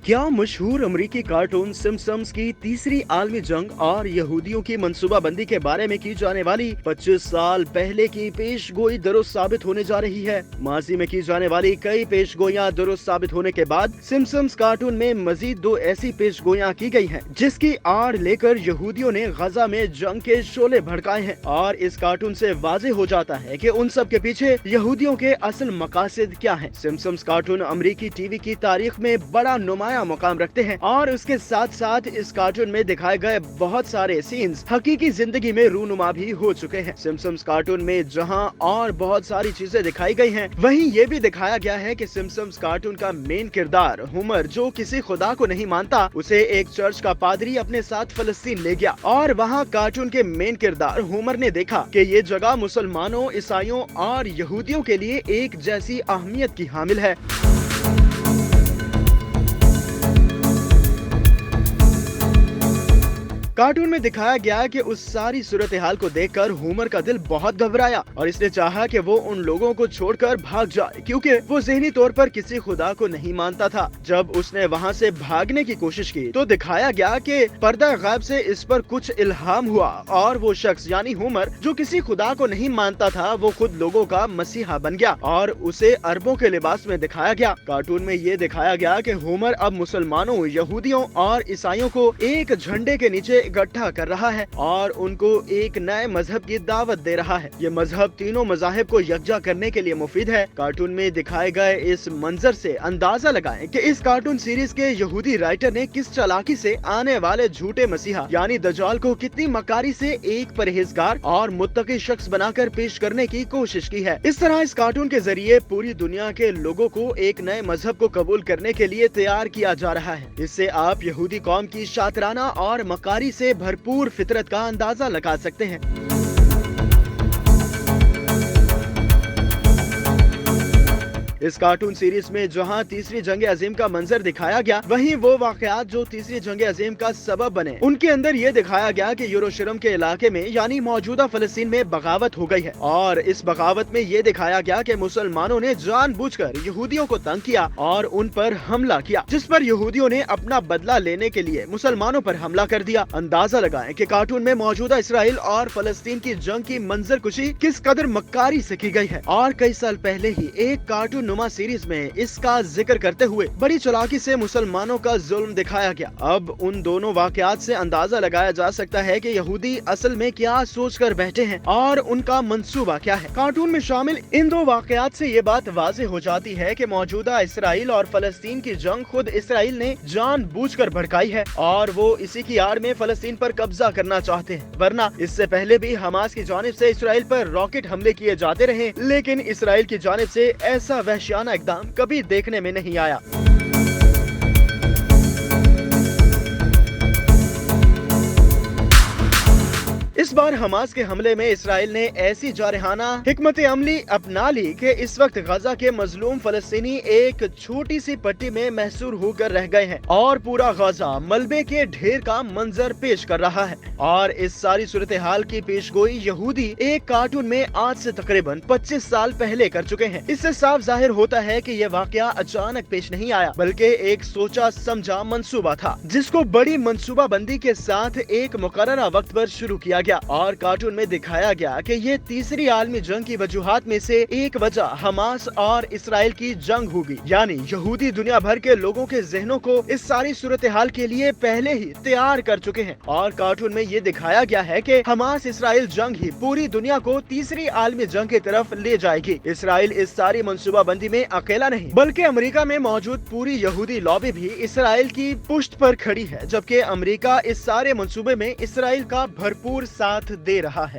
क्या मशहूर अमेरिकी कार्टून सिम्पसन्स की तीसरी आलमी जंग और यहूदियों की मंसूबाबंदी के बारे में की जाने वाली 25 साल पहले की पेशगोई दुरुस्त साबित होने जा रही है? माजी में की जाने वाली कई पेशगोइयां दुरुस्त साबित होने के बाद सिम्पसन्स कार्टून में मजीद 2 ऐसी पेशगोइयां की गई हैं, जिसकी आड़ लेकर यहूदियों ने गजा में जंग के शोले भड़काए हैं। और इस कार्टून से वाज़ेह हो जाता है कि उन सब के पीछे यहूदियों के असल मकासद क्या हैं। सिम्पसन्स कार्टून अमेरिकी टीवी की तारीख में बड़ा नुमाया मुकाम रखते हैं और उसके साथ साथ इस कार्टून में दिखाए गए बहुत सारे सीन्स हकीकी जिंदगी में रूनुमा भी हो चुके हैं। सिम्पसन्स कार्टून में जहां और बहुत सारी चीजें दिखाई गई हैं, वहीं ये भी दिखाया गया है कि सिम्पसन्स कार्टून का मेन किरदार होमर, जो किसी खुदा को नहीं मानता, उसे एक चर्च का पादरी अपने साथ फलस्तीन ले गया और वहाँ कार्टून के मेन किरदार होमर ने देखा कि ये जगह मुसलमानों, ईसाइयों और यहूदियों के लिए एक जैसी अहमियत की हामिल है। कार्टून में दिखाया गया कि उस सारी सूरत हाल को देखकर होमर का दिल बहुत घबराया और इसने चाहा कि वो उन लोगों को छोड़कर भाग जाए, क्योंकि वो ज़हनी तौर पर किसी खुदा को नहीं मानता था। जब उसने वहाँ से भागने की कोशिश की तो दिखाया गया कि पर्दा गैब से इस पर कुछ इल्हाम हुआ और वो शख्स यानी होमर, जो किसी खुदा को नहीं मानता था, वो खुद लोगों का मसीहा बन गया और उसे अरबों के लिबास में दिखाया गया। कार्टून में ये दिखाया गया कि होमर अब मुसलमानों, यहूदियों और ईसाइयों को एक झंडे के नीचे इकट्ठा कर रहा है और उनको एक नए मजहब की दावत दे रहा है। ये मजहब तीनों मजाहिब को यकजा करने के लिए मुफीद है। कार्टून में दिखाए गए इस मंजर से अंदाजा लगाएं कि इस कार्टून सीरीज के यहूदी राइटर ने किस चालाकी से आने वाले झूठे मसीहा यानी दज्जाल को कितनी मकारी से एक परहेजगार और मुत्तकी शख्स बनाकर पेश करने की कोशिश की है। इस तरह इस कार्टून के जरिए पूरी दुनिया के लोगों को एक नए मजहब को कबूल करने के लिए तैयार किया जा रहा है। इससे आप यहूदी कौम की शातराना और मकारी से भरपूर फितरत का अंदाजा लगा सकते हैं। इस कार्टून सीरीज में जहां तीसरी जंग अजीम का मंजर दिखाया गया, वहीं वो वाकयात जो तीसरी जंग अजीम का सबब बने, उनके अंदर ये दिखाया गया कि यरूशलेम के इलाके में यानी मौजूदा फलस्तीन में बगावत हो गई है और इस बगावत में ये दिखाया गया कि मुसलमानों ने जानबूझकर यहूदियों को तंग किया और उन पर हमला किया, जिस पर यहूदियों ने अपना बदला लेने के लिए मुसलमानों पर हमला कर दिया। अंदाजा लगाएं कि कार्टून में मौजूदा इसराइल और फलस्तीन की जंग की मंजर कुशी किस कदर मक्कारी से की गई है और कई साल पहले ही एक कार्टून नुमा सीरीज में इसका जिक्र करते हुए बड़ी चालाकी से मुसलमानों का जुल्म दिखाया गया। अब उन दोनों वाकयात से अंदाजा लगाया जा सकता है कि यहूदी असल में क्या सोचकर बैठे हैं और उनका मंसूबा क्या है। कार्टून में शामिल इन दो वाकयात से ये बात वाज़ेह हो जाती है कि मौजूदा इसराइल और फलस्तीन की जंग खुद इसराइल ने जानबूझकर भड़काई है और वो इसी की आड़ में फलस्तीन पर कब्जा करना चाहते हैं। वरना इससे पहले भी हमास की जानिब से इसराइल पर रॉकेट हमले किए जाते रहे, लेकिन इसराइल की जानिब से ऐसा वहशियाना इक़दाम कभी देखने में नहीं आया। इस बार हमास के हमले में इसराइल ने ऐसी जारहाना हिकमत अमली अपना ली कि इस वक्त गजा के मजलूम फलस्तीनी एक छोटी सी पट्टी में महसूर होकर रह गए हैं और पूरा गजा मलबे के ढेर का मंजर पेश कर रहा है। और इस सारी सूरत हाल की पेशगोई यहूदी एक कार्टून में आज से तकरीबन 25 साल पहले कर चुके हैं। इससे साफ जाहिर होता है कि यह वाकया अचानक पेश नहीं आया, बल्कि एक सोचा समझा मंसूबा था, जिसको बड़ी मंसूबा बंदी के साथ एक मुकर्ररा वक्त पर शुरू किया गया। और कार्टून में दिखाया गया कि ये तीसरी आलमी जंग की वजूहात में से एक वजह हमास और इसराइल की जंग होगी, यानी यहूदी दुनिया भर के लोगों के जहनों को इस सारी सूरत हाल के लिए पहले ही तैयार कर चुके हैं। और कार्टून में ये दिखाया गया है कि हमास इसराइल जंग ही पूरी दुनिया को तीसरी आलमी जंग की तरफ ले जाएगी। इसराइल इस सारी मंसूबा बंदी में अकेला नहीं, बल्कि अमेरिका में मौजूद पूरी यहूदी लॉबी भी इसराइल की पुष्ट पर खड़ी है, जबकि अमेरिका इस सारे मंसूबे में इसराइल का भरपूर साथ दे रहा है।